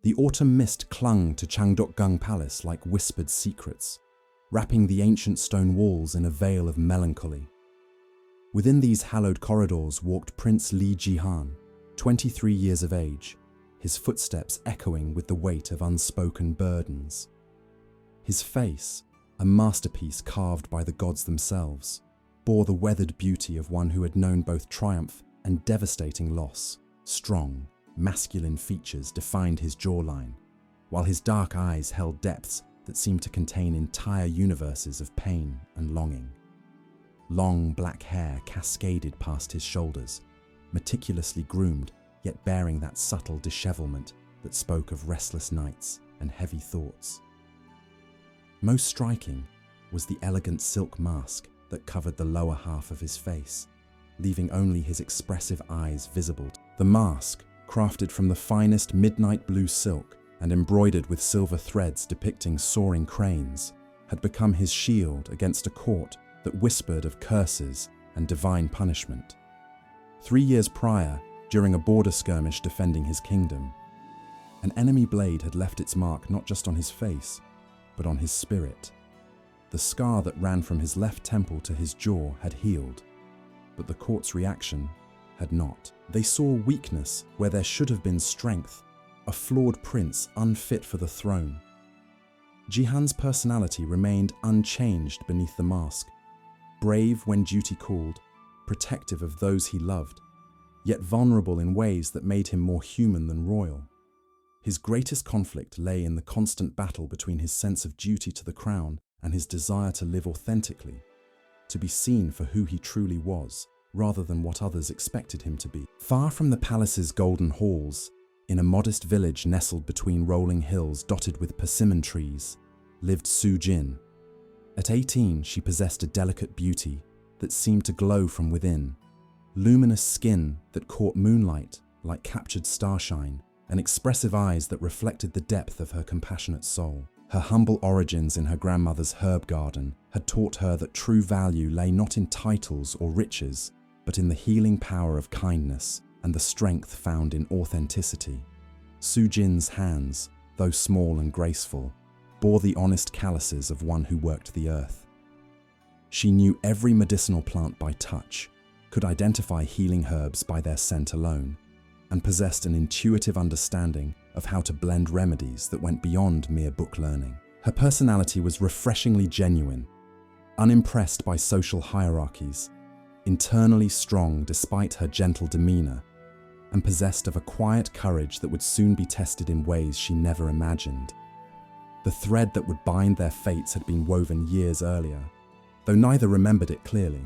The autumn mist clung to Changdeokgung Palace like whispered secrets, wrapping the ancient stone walls in a veil of melancholy. Within these hallowed corridors walked Prince Li Jihan, 23 years of age, his footsteps echoing with the weight of unspoken burdens. His face, a masterpiece carved by the gods themselves, bore the weathered beauty of one who had known both triumph and devastating loss. Strong, masculine features defined his jawline, while his dark eyes held depths that seemed to contain entire universes of pain and longing. Long black hair cascaded past his shoulders, meticulously groomed, yet bearing that subtle dishevelment that spoke of restless nights and heavy thoughts. Most striking was the elegant silk mask that covered the lower half of his face, leaving only his expressive eyes visible. The mask, crafted from the finest midnight blue silk and embroidered with silver threads depicting soaring cranes, had become his shield against a court that whispered of curses and divine punishment. 3 years prior, during a border skirmish defending his kingdom, an enemy blade had left its mark not just on his face, but on his spirit. The scar that ran from his left temple to his jaw had healed, but the court's reaction had not. They saw weakness where there should have been strength, a flawed prince unfit for the throne. Jihan's personality remained unchanged beneath the mask, brave when duty called, protective of those he loved, yet vulnerable in ways that made him more human than royal. His greatest conflict lay in the constant battle between his sense of duty to the crown and his desire to live authentically, to be seen for who he truly was, rather than what others expected him to be. Far from the palace's golden halls, in a modest village nestled between rolling hills dotted with persimmon trees, lived Su Jin. At 18, she possessed a delicate beauty that seemed to glow from within, luminous skin that caught moonlight like captured starshine, and expressive eyes that reflected the depth of her compassionate soul. Her humble origins in her grandmother's herb garden had taught her that true value lay not in titles or riches, but in the healing power of kindness and the strength found in authenticity. Su Jin's hands, though small and graceful, bore the honest calluses of one who worked the earth. She knew every medicinal plant by touch, could identify healing herbs by their scent alone, and possessed an intuitive understanding of how to blend remedies that went beyond mere book learning. Her personality was refreshingly genuine, unimpressed by social hierarchies, internally strong despite her gentle demeanor, and possessed of a quiet courage that would soon be tested in ways she never imagined. The thread that would bind their fates had been woven years earlier, though neither remembered it clearly.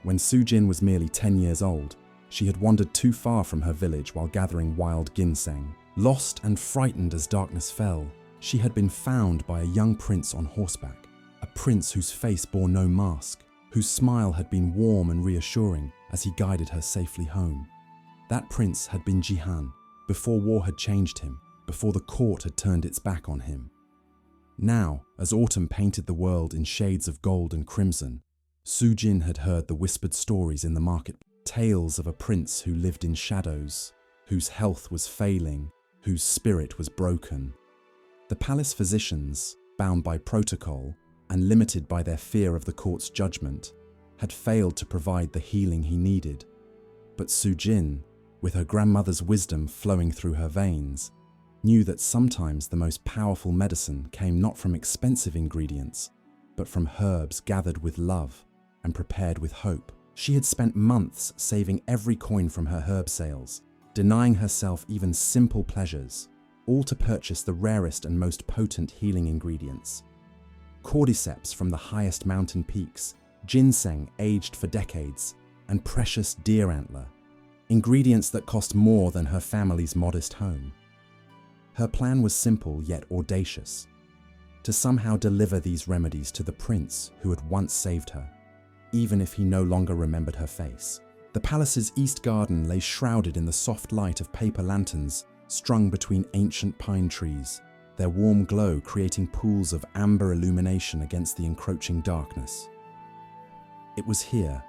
When Su Jin was merely 10 years old, she had wandered too far from her village while gathering wild ginseng. Lost and frightened as darkness fell, she had been found by a young prince on horseback, a prince whose face bore no mask, whose smile had been warm and reassuring as he guided her safely home. That prince had been Jihan, before war had changed him, before the court had turned its back on him. Now, as autumn painted the world in shades of gold and crimson, Su Jin had heard the whispered stories in the market, tales of a prince who lived in shadows, whose health was failing, whose spirit was broken. The palace physicians, bound by protocol and limited by their fear of the court's judgment, had failed to provide the healing he needed. But Su Jin, with her grandmother's wisdom flowing through her veins, knew that sometimes the most powerful medicine came not from expensive ingredients, but from herbs gathered with love and prepared with hope. She had spent months saving every coin from her herb sales, denying herself even simple pleasures, all to purchase the rarest and most potent healing ingredients. Cordyceps from the highest mountain peaks, ginseng aged for decades, and precious deer antler, ingredients that cost more than her family's modest home. Her plan was simple yet audacious, to somehow deliver these remedies to the prince who had once saved her, even if he no longer remembered her face. The palace's east garden lay shrouded in the soft light of paper lanterns strung between ancient pine trees, their warm glow creating pools of amber illumination against the encroaching darkness. It was here,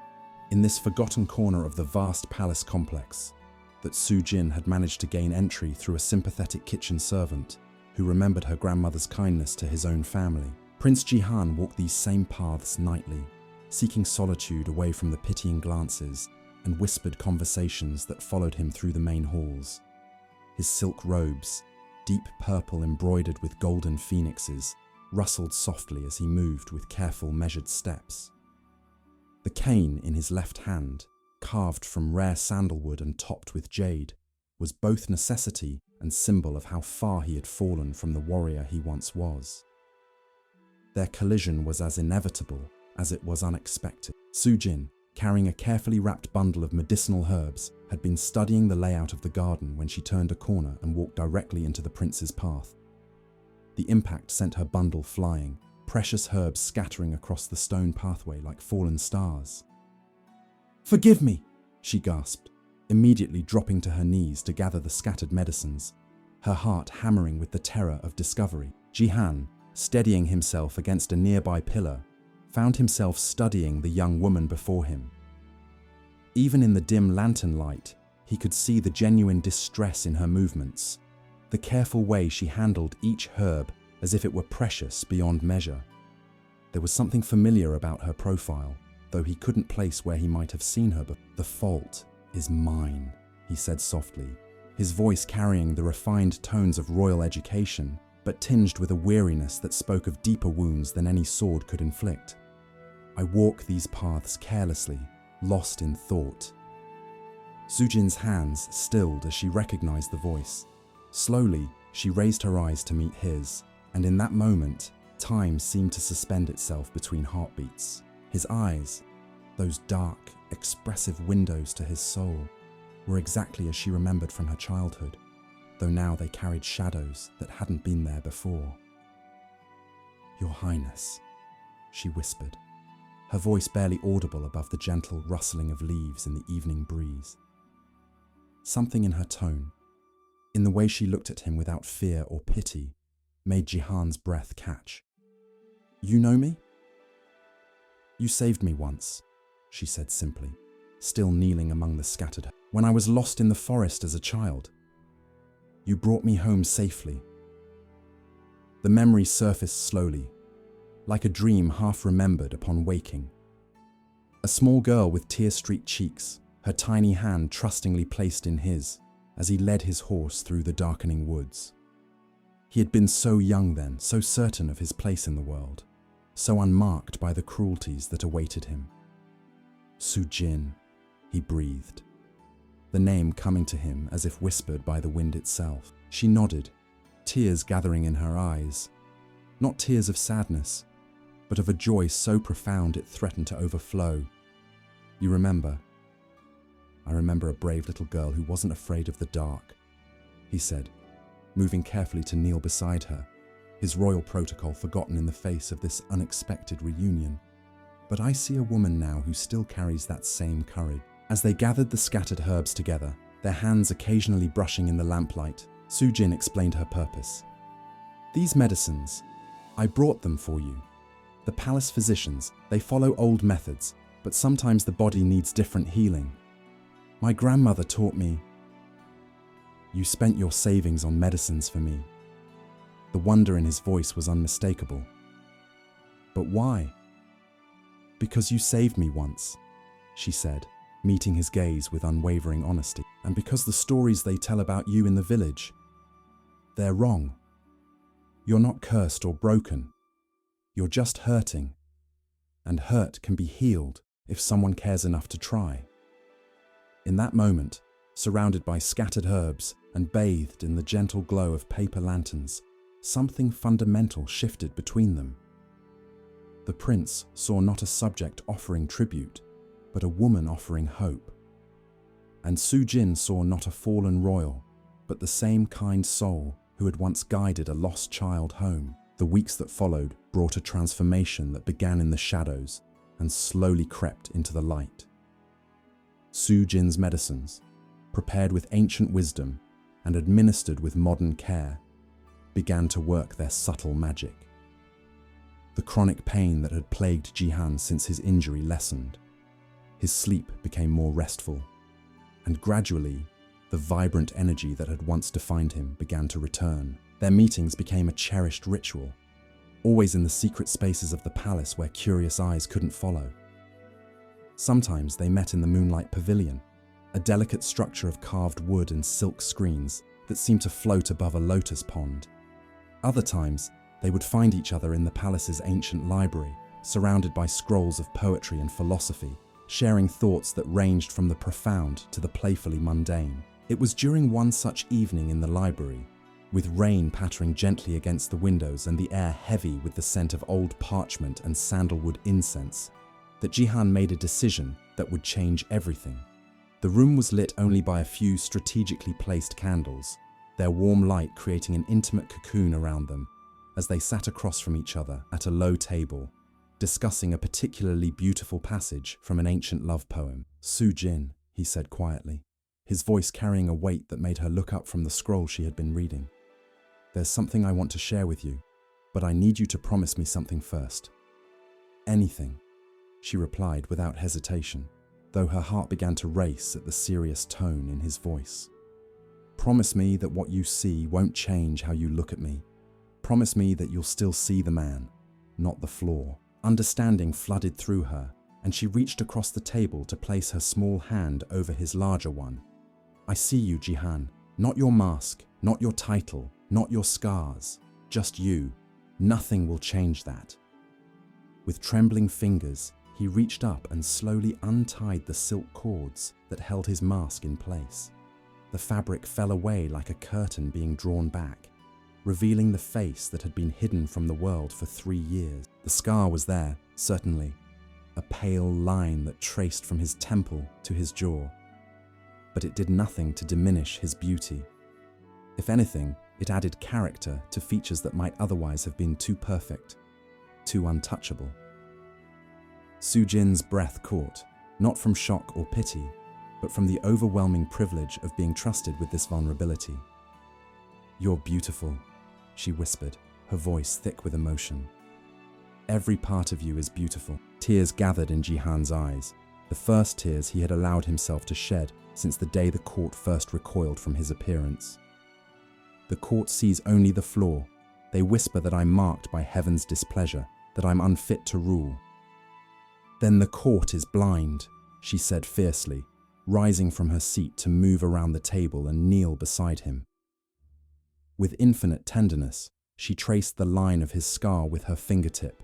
in this forgotten corner of the vast palace complex, that Su Jin had managed to gain entry through a sympathetic kitchen servant who remembered her grandmother's kindness to his own family. Prince Jihan walked these same paths nightly, seeking solitude away from the pitying glances and whispered conversations that followed him through the main halls. His silk robes, deep purple embroidered with golden phoenixes, rustled softly as he moved with careful, measured steps. The cane in his left hand, carved from rare sandalwood and topped with jade, was both necessity and symbol of how far he had fallen from the warrior he once was. Their collision was as inevitable as it was unexpected. Su Jin, carrying a carefully wrapped bundle of medicinal herbs, had been studying the layout of the garden when she turned a corner and walked directly into the prince's path. The impact sent her bundle flying, precious herbs scattering across the stone pathway like fallen stars. "Forgive me," she gasped, immediately dropping to her knees to gather the scattered medicines, her heart hammering with the terror of discovery. Jihan, steadying himself against a nearby pillar, found himself studying the young woman before him. Even in the dim lantern light, he could see the genuine distress in her movements, the careful way she handled each herb as if it were precious beyond measure. There was something familiar about her profile, though he couldn't place where he might have seen her before. "The fault is mine," he said softly, his voice carrying the refined tones of royal education, but tinged with a weariness that spoke of deeper wounds than any sword could inflict. "I walk these paths carelessly, lost in thought." Su Jin's hands stilled as she recognized the voice. Slowly, she raised her eyes to meet his, and in that moment, time seemed to suspend itself between heartbeats. His eyes, those dark, expressive windows to his soul, were exactly as she remembered from her childhood, though now they carried shadows that hadn't been there before. "Your Highness," she whispered, her voice barely audible above the gentle rustling of leaves in the evening breeze. Something in her tone, in the way she looked at him without fear or pity, made Jihan's breath catch. "You know me?" "You saved me once," she said simply, still kneeling among the scattered. "When I was lost in the forest as a child, you brought me home safely." The memory surfaced slowly, like a dream half remembered upon waking. A small girl with tear-streaked cheeks, her tiny hand trustingly placed in his as he led his horse through the darkening woods. He had been so young then, so certain of his place in the world, so unmarked by the cruelties that awaited him. "Su Jin," he breathed, the name coming to him as if whispered by the wind itself. She nodded, tears gathering in her eyes, not tears of sadness, but of a joy so profound it threatened to overflow. "You remember?" "I remember a brave little girl who wasn't afraid of the dark," he said, moving carefully to kneel beside her, his royal protocol forgotten in the face of this unexpected reunion. "But I see a woman now who still carries that same courage." As they gathered the scattered herbs together, their hands occasionally brushing in the lamplight, Su Jin explained her purpose. "These medicines, I brought them for you. The palace physicians, they follow old methods, but sometimes the body needs different healing. My grandmother taught me." "You spent your savings on medicines for me." The wonder in his voice was unmistakable. "But why?" "Because you saved me once," she said, meeting his gaze with unwavering honesty. "And because the stories they tell about you in the village, they're wrong. You're not cursed or broken. You're just hurting. And hurt can be healed if someone cares enough to try." In that moment, surrounded by scattered herbs and bathed in the gentle glow of paper lanterns, something fundamental shifted between them. The prince saw not a subject offering tribute, but a woman offering hope. And Su Jin saw not a fallen royal, but the same kind soul who had once guided a lost child home. The weeks that followed brought a transformation that began in the shadows and slowly crept into the light. Su Jin's medicines, prepared with ancient wisdom and administered with modern care, began to work their subtle magic. The chronic pain that had plagued Jihan since his injury lessened. His sleep became more restful, and gradually, The vibrant energy that had once defined him began to return. Their meetings became a cherished ritual, always in the secret spaces of the palace where curious eyes couldn't follow. Sometimes they met in the Moonlight Pavilion, a delicate structure of carved wood and silk screens that seemed to float above a lotus pond. Other times, they would find each other in the palace's ancient library, surrounded by scrolls of poetry and philosophy, sharing thoughts that ranged from the profound to the playfully mundane. It was during one such evening in the library, with rain pattering gently against the windows and the air heavy with the scent of old parchment and sandalwood incense, that Jihan made a decision that would change everything. The room was lit only by a few strategically placed candles, their warm light creating an intimate cocoon around them as they sat across from each other at a low table, discussing a particularly beautiful passage from an ancient love poem. "Su Jin," he said quietly, his voice carrying a weight that made her look up from the scroll she had been reading. "There's something I want to share with you, but I need you to promise me something first." "Anything," she replied without hesitation, though her heart began to race at the serious tone in his voice. "Promise me that what you see won't change how you look at me. Promise me that you'll still see the man, not the flaw." Understanding flooded through her, and she reached across the table to place her small hand over his larger one. "I see you, Jihan. Not your mask, not your title, not your scars. Just you. Nothing will change that." With trembling fingers, he reached up and slowly untied the silk cords that held his mask in place. The fabric fell away like a curtain being drawn back, revealing the face that had been hidden from the world for 3 years. The scar was there, certainly, a pale line that traced from his temple to his jaw. But it did nothing to diminish his beauty. If anything, it added character to features that might otherwise have been too perfect, too untouchable. Su Jin's breath caught, not from shock or pity, but from the overwhelming privilege of being trusted with this vulnerability. "You're beautiful," she whispered, her voice thick with emotion. "Every part of you is beautiful." Tears gathered in Jihan's eyes, the first tears he had allowed himself to shed since the day the court first recoiled from his appearance. "The court sees only the flaw. They whisper that I'm marked by heaven's displeasure, that I'm unfit to rule." "Then the court is blind," she said fiercely, rising from her seat to move around the table and kneel beside him. With infinite tenderness, she traced the line of his scar with her fingertip,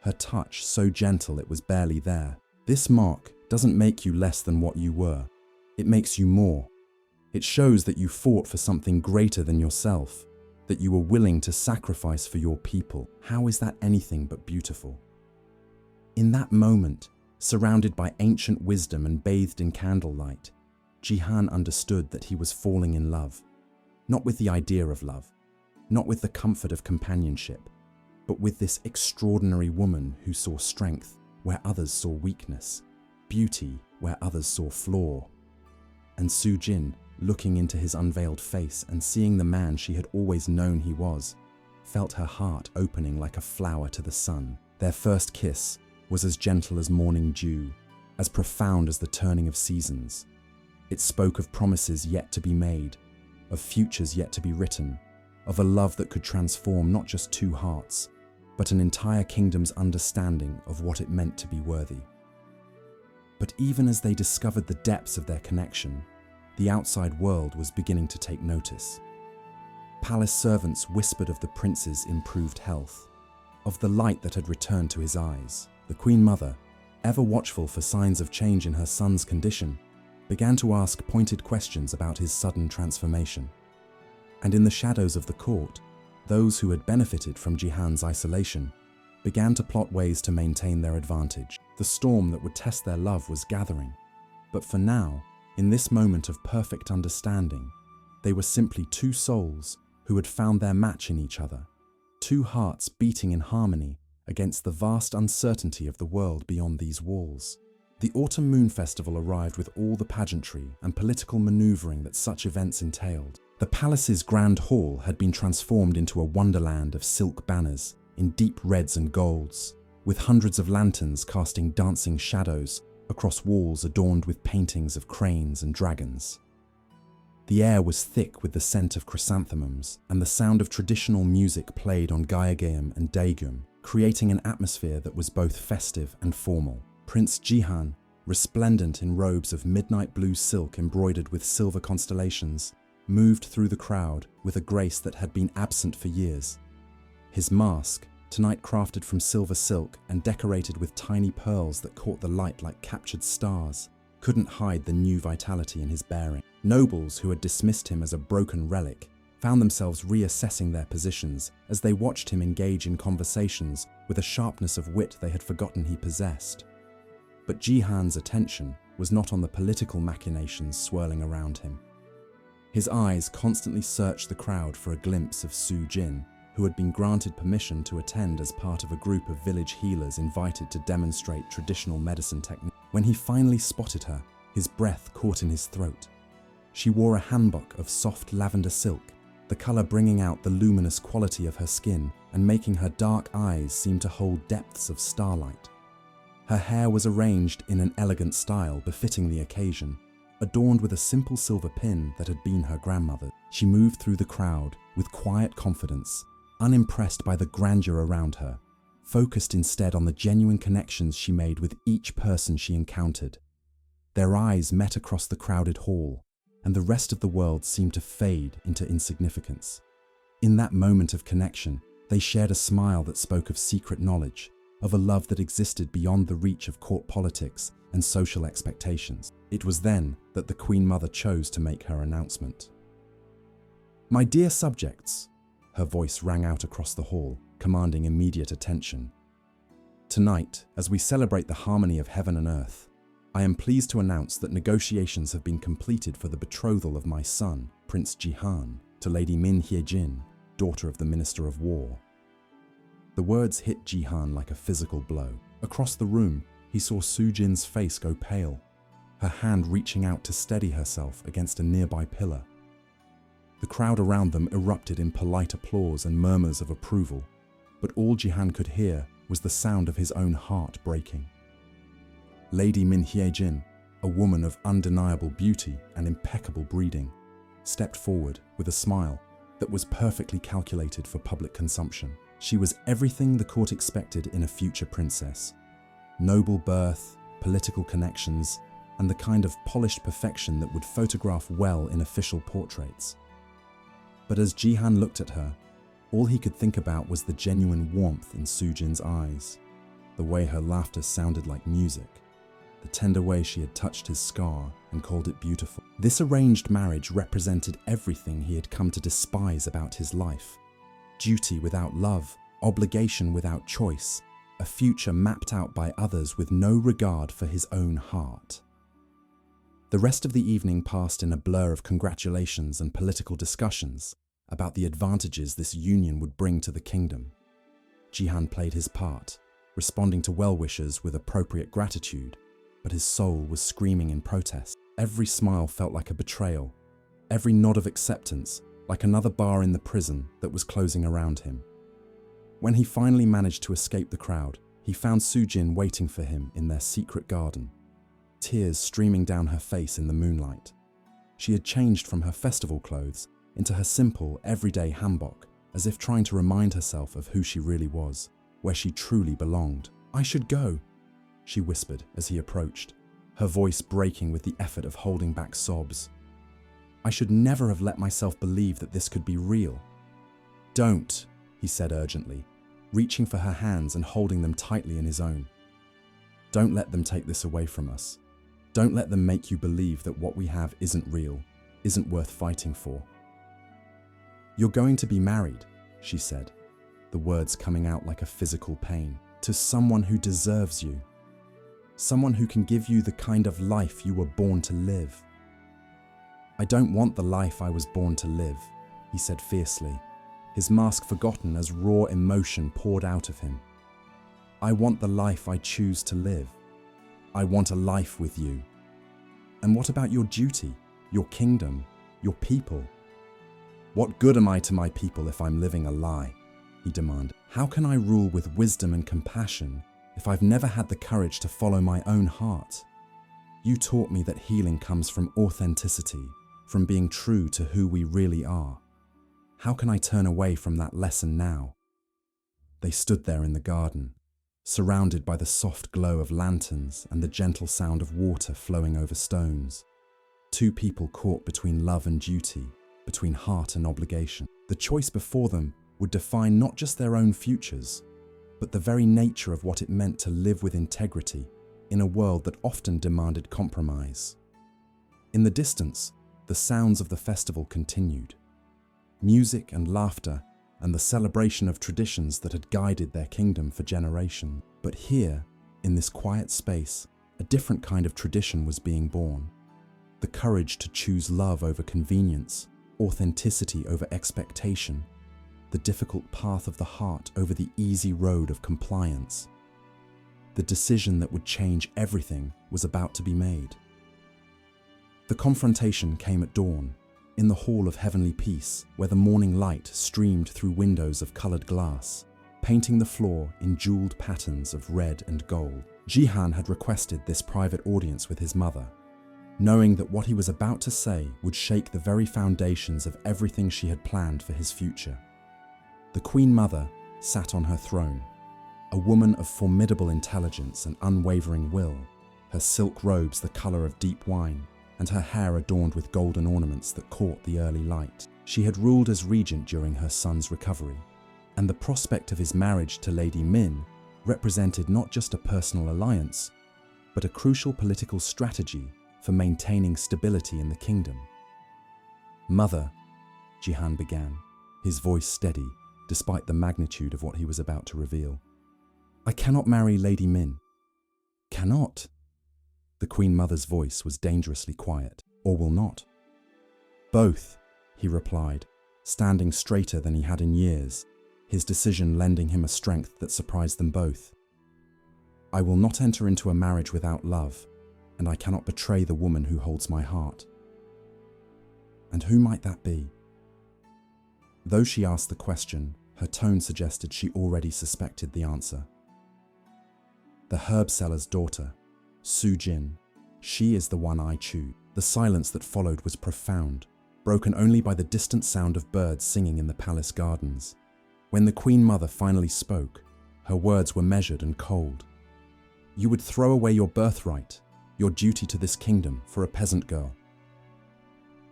her touch so gentle it was barely there. "This mark doesn't make you less than what you were. It makes you more. It shows that you fought for something greater than yourself, that you were willing to sacrifice for your people. How is that anything but beautiful?" In that moment, surrounded by ancient wisdom and bathed in candlelight, Jihan understood that he was falling in love. Not with the idea of love, not with the comfort of companionship, but with this extraordinary woman who saw strength where others saw weakness, beauty where others saw flaw. And Su Jin, looking into his unveiled face and seeing the man she had always known he was, felt her heart opening like a flower to the sun. Their first kiss was as gentle as morning dew, as profound as the turning of seasons. It spoke of promises yet to be made, of futures yet to be written, of a love that could transform not just 2 hearts, but an entire kingdom's understanding of what it meant to be worthy. But even as they discovered the depths of their connection, the outside world was beginning to take notice. Palace servants whispered of the prince's improved health, of the light that had returned to his eyes. The Queen Mother, ever watchful for signs of change in her son's condition, began to ask pointed questions about his sudden transformation. And in the shadows of the court, those who had benefited from Jihan's isolation began to plot ways to maintain their advantage. The storm that would test their love was gathering, but for now, in this moment of perfect understanding, they were simply 2 souls who had found their match in each other, 2 hearts beating in harmony against the vast uncertainty of the world beyond these walls. The Autumn Moon Festival arrived with all the pageantry and political maneuvering that such events entailed. The palace's grand hall had been transformed into a wonderland of silk banners in deep reds and golds, with hundreds of lanterns casting dancing shadows across walls adorned with paintings of cranes and dragons. The air was thick with the scent of chrysanthemums, and the sound of traditional music played on gayagayam and daegum, creating an atmosphere that was both festive and formal. Prince Jihan, resplendent in robes of midnight blue silk embroidered with silver constellations, moved through the crowd with a grace that had been absent for years. His mask, tonight crafted from silver silk and decorated with tiny pearls that caught the light like captured stars, couldn't hide the new vitality in his bearing. Nobles who had dismissed him as a broken relic found themselves reassessing their positions as they watched him engage in conversations with a sharpness of wit they had forgotten he possessed. But Jihan's attention was not on the political machinations swirling around him. His eyes constantly searched the crowd for a glimpse of Su Jin, who had been granted permission to attend as part of a group of village healers invited to demonstrate traditional medicine technique. When he finally spotted her, his breath caught in his throat. She wore a hanbok of soft lavender silk, the color bringing out the luminous quality of her skin and making her dark eyes seem to hold depths of starlight. Her hair was arranged in an elegant style befitting the occasion, adorned with a simple silver pin that had been her grandmother's. She moved through the crowd with quiet confidence, unimpressed by the grandeur around her, focused instead on the genuine connections she made with each person she encountered. Their eyes met across the crowded hall, and the rest of the world seemed to fade into insignificance. In that moment of connection, they shared a smile that spoke of secret knowledge, of a love that existed beyond the reach of court politics and social expectations. It was then that the Queen Mother chose to make her announcement. "My dear subjects," her voice rang out across the hall, commanding immediate attention. "Tonight, as we celebrate the harmony of heaven and earth, I am pleased to announce that negotiations have been completed for the betrothal of my son, Prince Jihan, to Lady Min Hyejin, daughter of the Minister of War." The words hit Jihan like a physical blow. Across the room, he saw Su Jin's face go pale, her hand reaching out to steady herself against a nearby pillar. The crowd around them erupted in polite applause and murmurs of approval, but all Jihan could hear was the sound of his own heart breaking. Lady Min Hyejin, a woman of undeniable beauty and impeccable breeding, stepped forward with a smile that was perfectly calculated for public consumption. She was everything the court expected in a future princess. Noble birth, political connections, and the kind of polished perfection that would photograph well in official portraits. But as Jihan looked at her, all he could think about was the genuine warmth in Su Jin's eyes, the way her laughter sounded like music, the tender way she had touched his scar and called it beautiful. This arranged marriage represented everything he had come to despise about his life. Duty without love, obligation without choice, a future mapped out by others with no regard for his own heart. The rest of the evening passed in a blur of congratulations and political discussions about the advantages this union would bring to the kingdom. Jihan played his part, responding to well-wishers with appropriate gratitude, but his soul was screaming in protest. Every smile felt like a betrayal, every nod of acceptance like another bar in the prison that was closing around him. When he finally managed to escape the crowd, he found Su Jin waiting for him in their secret garden, tears streaming down her face in the moonlight. She had changed from her festival clothes into her simple, everyday hanbok, as if trying to remind herself of who she really was, where she truly belonged. "I should go," she whispered as he approached, her voice breaking with the effort of holding back sobs. "I should never have let myself believe that this could be real." "Don't," he said urgently, reaching for her hands and holding them tightly in his own. "Don't let them take this away from us. Don't let them make you believe that what we have isn't real, isn't worth fighting for." "You're going to be married," she said, the words coming out like a physical pain, "to someone who deserves you. Someone who can give you the kind of life you were born to live." "I don't want the life I was born to live," he said fiercely, his mask forgotten as raw emotion poured out of him. "I want the life I choose to live. I want a life with you. And what about your duty, your kingdom, your people? What good am I to my people if I'm living a lie?" he demanded. "How can I rule with wisdom and compassion if I've never had the courage to follow my own heart? You taught me that healing comes from authenticity, from being true to who we really are. How can I turn away from that lesson now? They stood there in the garden, surrounded by the soft glow of lanterns and the gentle sound of water flowing over stones. Two people caught between love and duty, between heart and obligation. The choice before them would define not just their own futures, but the very nature of what it meant to live with integrity in a world that often demanded compromise. In the distance, the sounds of the festival continued. Music and laughter and the celebration of traditions that had guided their kingdom for generations. But here, in this quiet space, a different kind of tradition was being born. The courage to choose love over convenience, authenticity over expectation, the difficult path of the heart over the easy road of compliance. The decision that would change everything was about to be made. The confrontation came at dawn, in the hall of heavenly peace, where the morning light streamed through windows of colored glass, painting the floor in jeweled patterns of red and gold. Jihan had requested this private audience with his mother, knowing that what he was about to say would shake the very foundations of everything she had planned for his future. The Queen Mother sat on her throne, a woman of formidable intelligence and unwavering will, her silk robes the color of deep wine, and her hair adorned with golden ornaments that caught the early light. She had ruled as regent during her son's recovery, and the prospect of his marriage to Lady Min represented not just a personal alliance, but a crucial political strategy for maintaining stability in the kingdom. "Mother," Jihan began, his voice steady despite the magnitude of what he was about to reveal. "I cannot marry Lady Min." "Cannot?" The Queen Mother's voice was dangerously quiet. "Or will not?" "Both," he replied, standing straighter than he had in years, his decision lending him a strength that surprised them both. "I will not enter into a marriage without love, and I cannot betray the woman who holds my heart." "And who might that be?" Though she asked the question, her tone suggested she already suspected the answer. "The herb seller's daughter, Su Jin. She is the one I choose." The silence that followed was profound, broken only by the distant sound of birds singing in the palace gardens. When the Queen Mother finally spoke, her words were measured and cold. "You would throw away your birthright, your duty to this kingdom, for a peasant girl."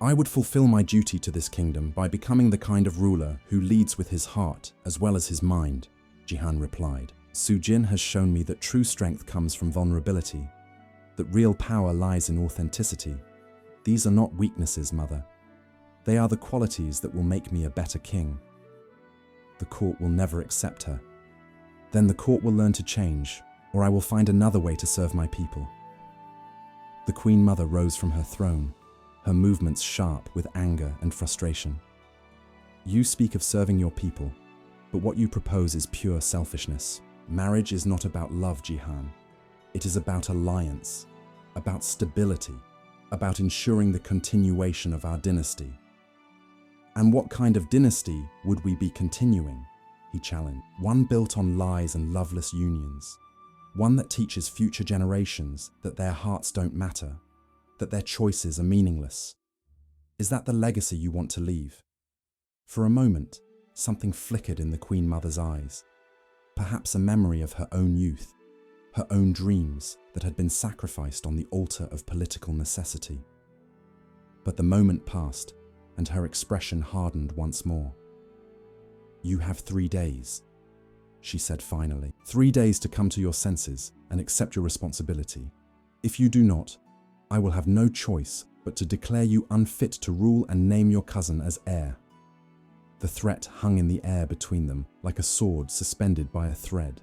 "I would fulfill my duty to this kingdom by becoming the kind of ruler who leads with his heart as well as his mind," Jihan replied. "Su Jin has shown me that true strength comes from vulnerability, that real power lies in authenticity. These are not weaknesses, Mother. They are the qualities that will make me a better king. The court will never accept her. Then the court will learn to change, or I will find another way to serve my people." The Queen Mother rose from her throne, her movements sharp with anger and frustration. "You speak of serving your people, but what you propose is pure selfishness. Marriage is not about love, Jihan. It is about alliance, about stability, about ensuring the continuation of our dynasty." "And what kind of dynasty would we be continuing?" he challenged. "One built on lies and loveless unions. One that teaches future generations that their hearts don't matter, that their choices are meaningless. Is that the legacy you want to leave?" For a moment, something flickered in the Queen Mother's eyes, perhaps a memory of her own youth, her own dreams that had been sacrificed on the altar of political necessity. But the moment passed, and her expression hardened once more. "You have 3 days," she said finally. 3 days to come to your senses and accept your responsibility. If you do not, I will have no choice but to declare you unfit to rule and name your cousin as heir." The threat hung in the air between them like a sword suspended by a thread.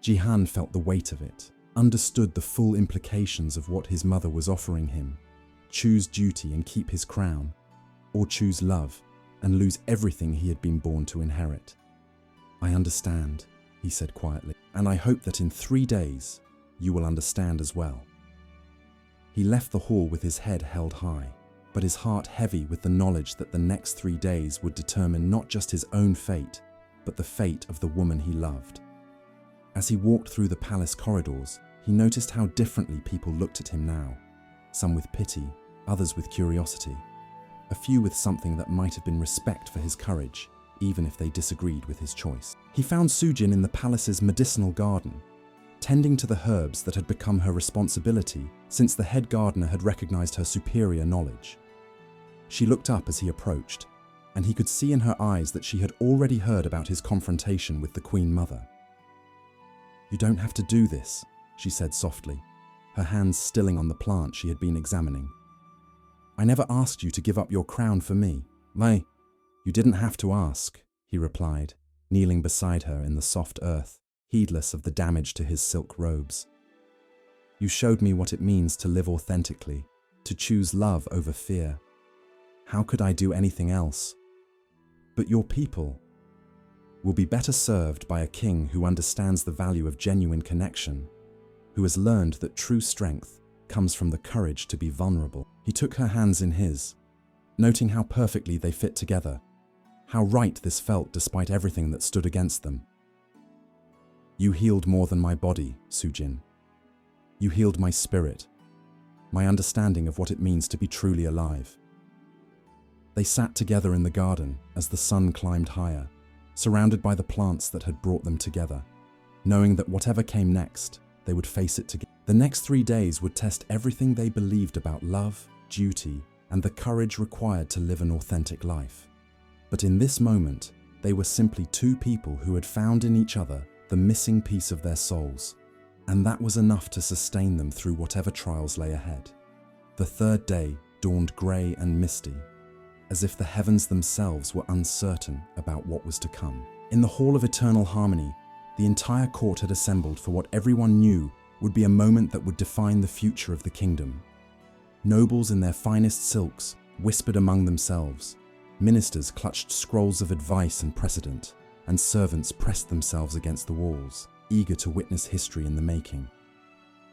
Jihan felt the weight of it, understood the full implications of what his mother was offering him. Choose duty and keep his crown, or choose love and lose everything he had been born to inherit. "I understand," he said quietly, "and I hope that in 3 days you will understand as well." He left the hall with his head held high, but his heart heavy with the knowledge that the next 3 days would determine not just his own fate, but the fate of the woman he loved. As he walked through the palace corridors, he noticed how differently people looked at him now, some with pity, others with curiosity. a few with something that might have been respect for his courage, even if they disagreed with his choice. He found Sujin in the palace's medicinal garden, tending to the herbs that had become her responsibility since the head gardener had recognized her superior knowledge. She looked up as he approached, and he could see in her eyes that she had already heard about his confrontation with the Queen Mother. "You don't have to do this," she said softly, her hands stilling on the plant she had been examining. "I never asked you to give up your crown for me. You didn't have to ask," he replied, kneeling beside her in the soft earth, heedless of the damage to his silk robes. "You showed me what it means to live authentically, to choose love over fear. How could I do anything else? But your people will be better served by a king who understands the value of genuine connection, who has learned that true strength comes from the courage to be vulnerable." He took her hands in his, noting how perfectly they fit together, how right this felt despite everything that stood against them. "You healed more than my body, Sujin. You healed my spirit, my understanding of what it means to be truly alive." They sat together in the garden as the sun climbed higher, surrounded by the plants that had brought them together, knowing that whatever came next, they would face it together. The next 3 days would test everything they believed about love, duty, and the courage required to live an authentic life. But in this moment, they were simply two people who had found in each other the missing piece of their souls, and that was enough to sustain them through whatever trials lay ahead. The third day dawned grey and misty, as if the heavens themselves were uncertain about what was to come. In the Hall of Eternal Harmony, the entire court had assembled for what everyone knew would be a moment that would define the future of the kingdom. Nobles in their finest silks whispered among themselves, ministers clutched scrolls of advice and precedent, and servants pressed themselves against the walls, eager to witness history in the making.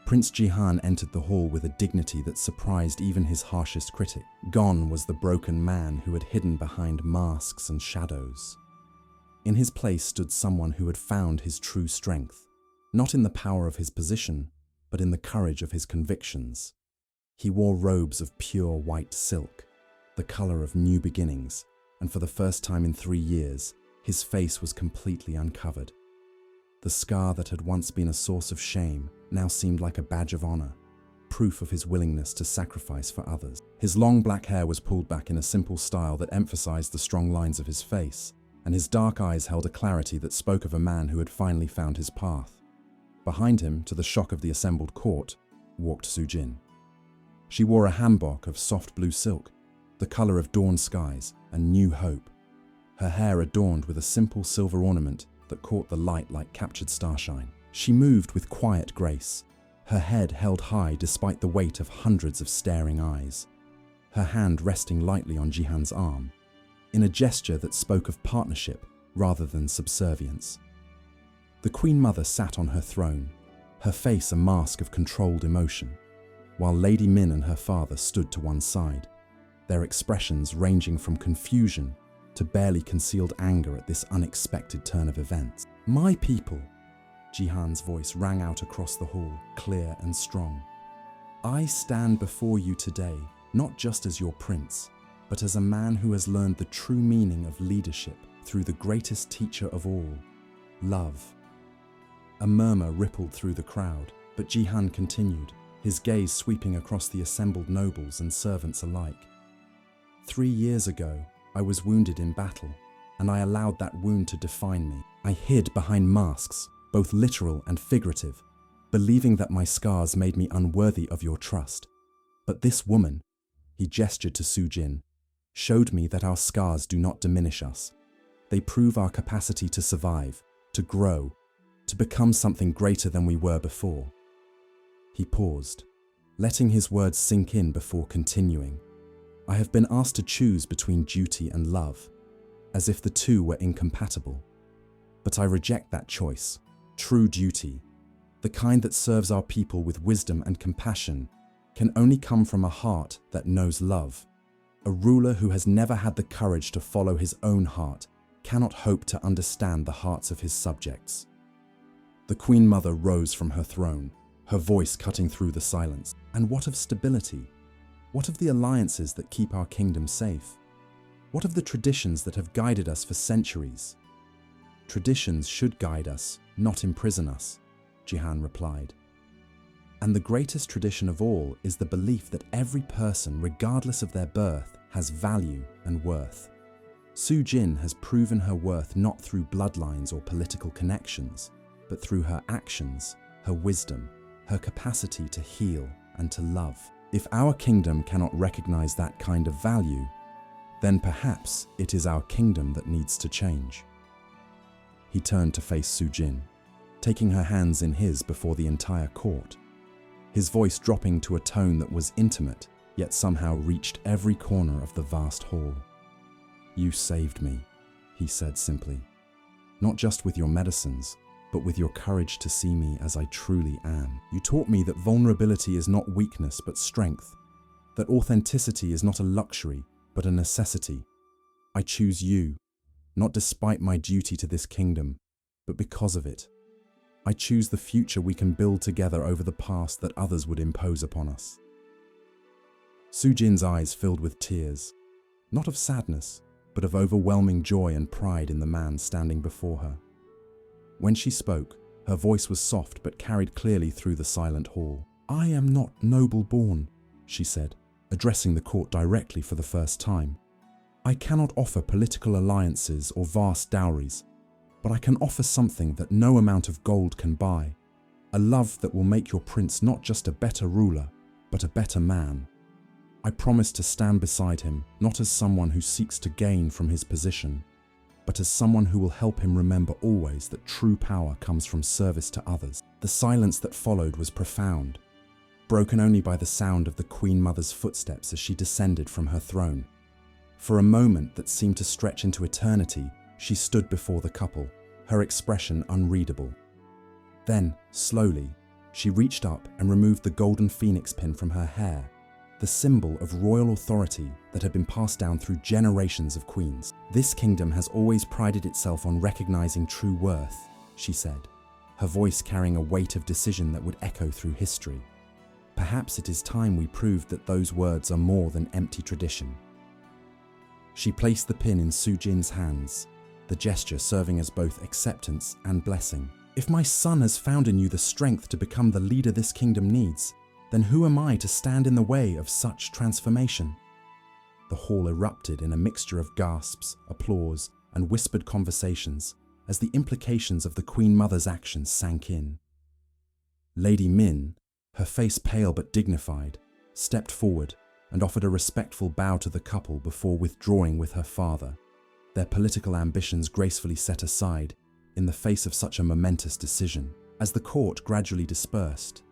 Prince Jihan entered the hall with a dignity that surprised even his harshest critic. Gone was the broken man who had hidden behind masks and shadows. In his place stood someone who had found his true strength, not in the power of his position, but in the courage of his convictions. He wore robes of pure white silk, the color of new beginnings, and for the first time in 3 years, his face was completely uncovered. The scar that had once been a source of shame now seemed like a badge of honor, proof of his willingness to sacrifice for others. His long black hair was pulled back in a simple style that emphasized the strong lines of his face, and his dark eyes held a clarity that spoke of a man who had finally found his path. Behind him, to the shock of the assembled court, walked Sujin. She wore a hanbok of soft blue silk, the color of dawn skies and new hope, her hair adorned with a simple silver ornament that caught the light like captured starshine. She moved with quiet grace, her head held high despite the weight of hundreds of staring eyes, her hand resting lightly on Jihan's arm, in a gesture that spoke of partnership rather than subservience. The Queen Mother sat on her throne, her face a mask of controlled emotion, while Lady Min and her father stood to one side, their expressions ranging from confusion to barely concealed anger at this unexpected turn of events. "My people," Jihan's voice rang out across the hall, clear and strong. "I stand before you today, not just as your prince, but as a man who has learned the true meaning of leadership through the greatest teacher of all, love." A murmur rippled through the crowd, but Jihan continued, his gaze sweeping across the assembled nobles and servants alike. 3 years ago, I was wounded in battle, and I allowed that wound to define me. I hid behind masks, both literal and figurative, believing that my scars made me unworthy of your trust. But this woman, he gestured to Sujin, showed me that our scars do not diminish us. They prove our capacity to survive, to grow, to become something greater than we were before. He paused, letting his words sink in before continuing. I have been asked to choose between duty and love, as if the two were incompatible. But I reject that choice. True duty, the kind that serves our people with wisdom and compassion, can only come from a heart that knows love. A ruler who has never had the courage to follow his own heart cannot hope to understand the hearts of his subjects. The Queen Mother rose from her throne, her voice cutting through the silence. And what of stability? What of the alliances that keep our kingdom safe? What of the traditions that have guided us for centuries? Traditions should guide us, not imprison us, Jihan replied. And the greatest tradition of all is the belief that every person, regardless of their birth, has value and worth. Su Jin has proven her worth not through bloodlines or political connections, but through her actions, her wisdom, her capacity to heal and to love. If our kingdom cannot recognize that kind of value, then perhaps it is our kingdom that needs to change. He turned to face Su Jin, taking her hands in his before the entire court, his voice dropping to a tone that was intimate, yet somehow reached every corner of the vast hall. "You saved me," he said simply, "not just with your medicines, but with your courage to see me as I truly am. You taught me that vulnerability is not weakness but strength, that authenticity is not a luxury but a necessity. I choose you, not despite my duty to this kingdom, but because of it. I choose the future we can build together over the past that others would impose upon us." Su Jin's eyes filled with tears, not of sadness, but of overwhelming joy and pride in the man standing before her. When she spoke, her voice was soft but carried clearly through the silent hall. "I am not noble-born," she said, addressing the court directly for the first time. "I cannot offer political alliances or vast dowries, but I can offer something that no amount of gold can buy, a love that will make your prince not just a better ruler, but a better man. I promise to stand beside him, not as someone who seeks to gain from his position, but as someone who will help him remember always that true power comes from service to others." The silence that followed was profound, broken only by the sound of the Queen Mother's footsteps as she descended from her throne. For a moment that seemed to stretch into eternity, she stood before the couple, her expression unreadable. Then, slowly, she reached up and removed the golden phoenix pin from her hair, the symbol of royal authority that had been passed down through generations of queens. "This kingdom has always prided itself on recognizing true worth," she said, her voice carrying a weight of decision that would echo through history. "Perhaps it is time we proved that those words are more than empty tradition." She placed the pin in Su Jin's hands, the gesture serving as both acceptance and blessing. "If my son has found in you the strength to become the leader this kingdom needs, then who am I to stand in the way of such transformation?" The hall erupted in a mixture of gasps, applause, and whispered conversations as the implications of the Queen Mother's actions sank in. Lady Min, her face pale but dignified, stepped forward and offered a respectful bow to the couple before withdrawing with her father, their political ambitions gracefully set aside in the face of such a momentous decision. As the court gradually dispersed,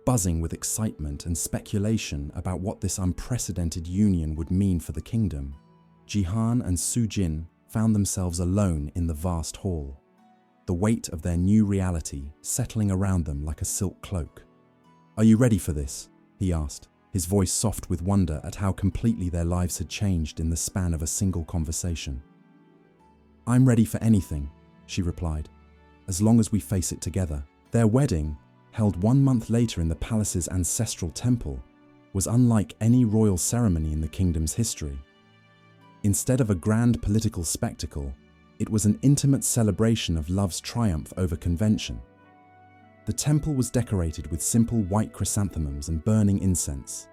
buzzing with excitement and speculation about what this unprecedented union would mean for the kingdom, Jihan and Su Jin found themselves alone in the vast hall, the weight of their new reality settling around them like a silk cloak. "Are you ready for this?" he asked, his voice soft with wonder at how completely their lives had changed in the span of a single conversation. "I'm ready for anything," she replied, "as long as we face it together." Their wedding, held 1 month later in the palace's ancestral temple, was unlike any royal ceremony in the kingdom's history. Instead of a grand political spectacle, it was an intimate celebration of love's triumph over convention. The temple was decorated with simple white chrysanthemums and burning incense,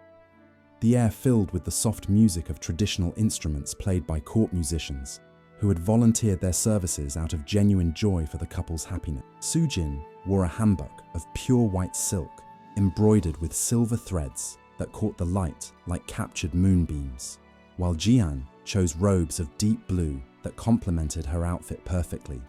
the air filled with the soft music of traditional instruments played by court musicians who had volunteered their services out of genuine joy for the couple's happiness. Su Jin wore a hanbok of pure white silk, embroidered with silver threads that caught the light like captured moonbeams, while Jian chose robes of deep blue that complemented her outfit perfectly.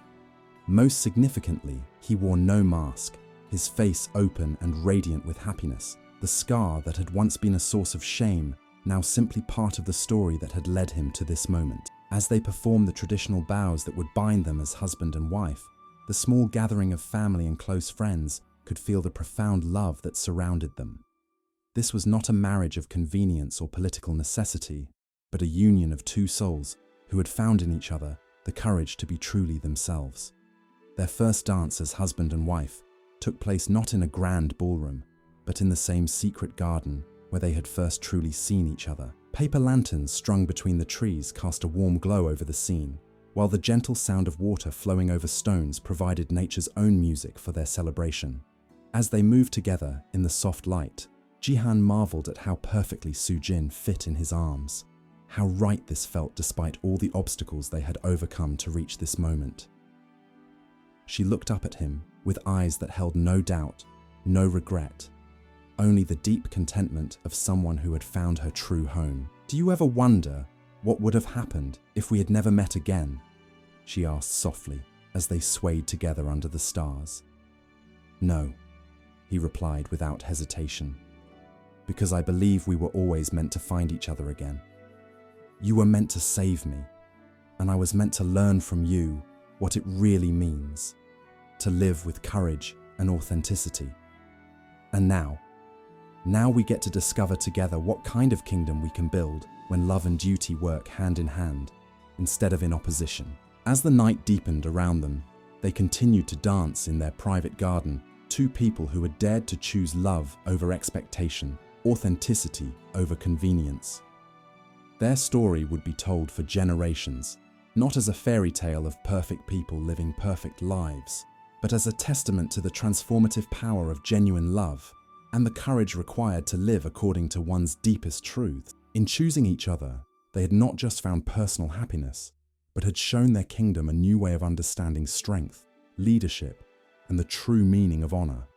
Most significantly, he wore no mask, his face open and radiant with happiness, the scar that had once been a source of shame now simply part of the story that had led him to this moment. As they performed the traditional vows that would bind them as husband and wife, the small gathering of family and close friends could feel the profound love that surrounded them. This was not a marriage of convenience or political necessity, but a union of two souls who had found in each other the courage to be truly themselves. Their first dance as husband and wife took place not in a grand ballroom, but in the same secret garden where they had first truly seen each other. Paper lanterns strung between the trees cast a warm glow over the scene, while the gentle sound of water flowing over stones provided nature's own music for their celebration. As they moved together in the soft light, Jihan marveled at how perfectly Sujin fit in his arms, how right this felt despite all the obstacles they had overcome to reach this moment. She looked up at him with eyes that held no doubt, no regret, only the deep contentment of someone who had found her true home. "Do you ever wonder what would have happened if we had never met again?" she asked softly as they swayed together under the stars. "No," he replied without hesitation, "because I believe we were always meant to find each other again. You were meant to save me, and I was meant to learn from you what it really means to live with courage and authenticity. And now we get to discover together what kind of kingdom we can build when love and duty work hand in hand, instead of in opposition." As the night deepened around them, they continued to dance in their private garden, two people who had dared to choose love over expectation, authenticity over convenience. Their story would be told for generations, not as a fairy tale of perfect people living perfect lives, but as a testament to the transformative power of genuine love and the courage required to live according to one's deepest truths. In choosing each other, they had not just found personal happiness, but had shown their kingdom a new way of understanding strength, leadership, and the true meaning of honor.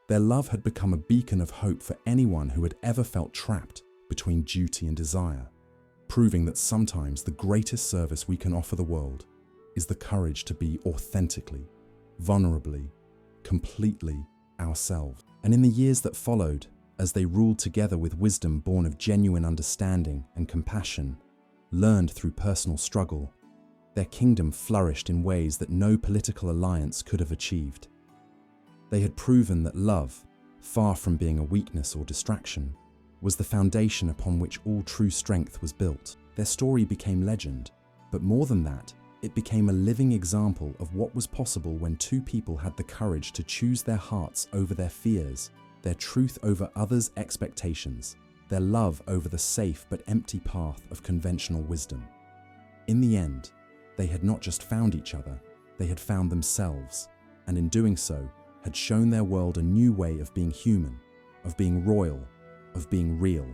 Their love had become a beacon of hope for anyone who had ever felt trapped between duty and desire, proving that sometimes the greatest service we can offer the world is the courage to be authentically, vulnerably, completely ourselves. And in the years that followed, as they ruled together with wisdom born of genuine understanding and compassion, learned through personal struggle, their kingdom flourished in ways that no political alliance could have achieved. They had proven that love, far from being a weakness or distraction, was the foundation upon which all true strength was built. Their story became legend, but more than that, it became a living example of what was possible when two people had the courage to choose their hearts over their fears, their truth over others' expectations, their love over the safe but empty path of conventional wisdom. In the end, they had not just found each other, they had found themselves, and in doing so, had shown their world a new way of being human, of being royal, of being real.